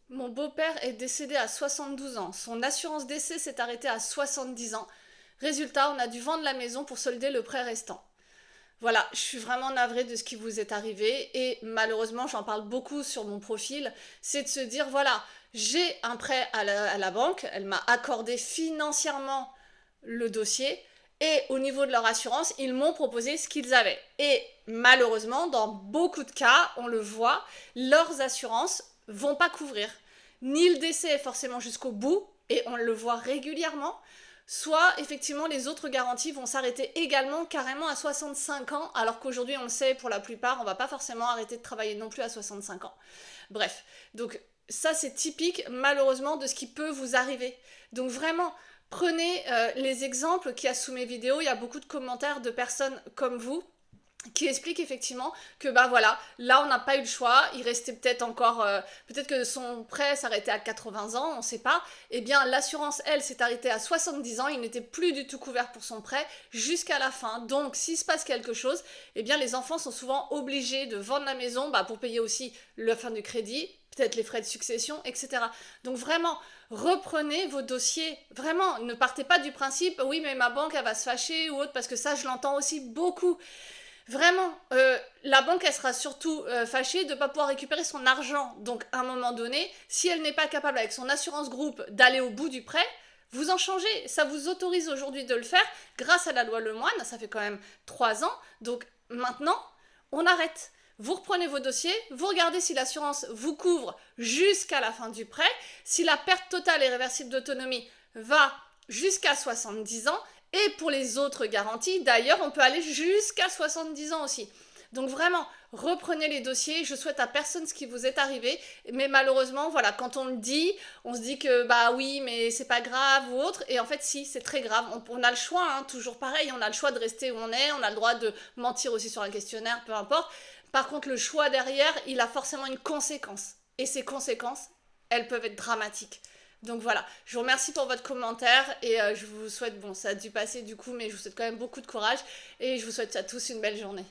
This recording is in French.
Mon beau-père est décédé à 72 ans. Son assurance décès s'est arrêtée à 70 ans. Résultat, on a dû vendre la maison pour solder le prêt restant. Voilà, je suis vraiment navrée de ce qui vous est arrivé et malheureusement, j'en parle beaucoup sur mon profil, c'est de se dire, voilà, j'ai un prêt à la banque, elle m'a accordé financièrement le dossier et au niveau de leur assurance, ils m'ont proposé ce qu'ils avaient. Et malheureusement, dans beaucoup de cas, on le voit, leurs assurances vont pas couvrir ni le décès forcément jusqu'au bout, et on le voit régulièrement, soit effectivement les autres garanties vont s'arrêter également carrément à 65 ans, alors qu'aujourd'hui on le sait pour la plupart, on va pas forcément arrêter de travailler non plus à 65 ans. Bref, donc ça c'est typique malheureusement de ce qui peut vous arriver. Donc vraiment, prenez les exemples qu'il y a sous mes vidéos, il y a beaucoup de commentaires de personnes comme vous qui explique effectivement que bah voilà, là on n'a pas eu le choix, il restait peut-être encore, peut-être que son prêt s'arrêtait à 80 ans, on ne sait pas, et bien l'assurance elle s'est arrêtée à 70 ans, il n'était plus du tout couvert pour son prêt jusqu'à la fin, donc s'il se passe quelque chose, et bien les enfants sont souvent obligés de vendre la maison bah, pour payer aussi la fin du crédit, peut-être les frais de succession, etc. Donc vraiment, reprenez vos dossiers. Vraiment, ne partez pas du principe, oui mais ma banque elle va se fâcher ou autre, parce que ça je l'entends aussi beaucoup. Vraiment, la banque, elle sera surtout fâchée de ne pas pouvoir récupérer son argent. Donc, à un moment donné, si elle n'est pas capable avec son assurance groupe d'aller au bout du prêt, vous en changez. Ça vous autorise aujourd'hui de le faire grâce à la loi Lemoine. Ça fait quand même 3 ans. Donc, maintenant, on arrête. Vous reprenez vos dossiers, vous regardez si l'assurance vous couvre jusqu'à la fin du prêt, si la perte totale et réversible d'autonomie va jusqu'à 70 ans, et pour les autres garanties, d'ailleurs, on peut aller jusqu'à 70 ans aussi. Donc vraiment, reprenez les dossiers. Je souhaite à personne ce qui vous est arrivé, mais malheureusement, voilà, quand on le dit, on se dit que bah oui, mais c'est pas grave ou autre. Et en fait, si, c'est très grave. On a le choix, hein, toujours pareil. On a le choix de rester où on est. On a le droit de mentir aussi sur un questionnaire, peu importe. Par contre, le choix derrière, il a forcément une conséquence. Et ces conséquences, elles peuvent être dramatiques. Donc voilà, je vous remercie pour votre commentaire et je vous souhaite, bon ça a dû passer du coup, mais je vous souhaite quand même beaucoup de courage et je vous souhaite à tous une belle journée.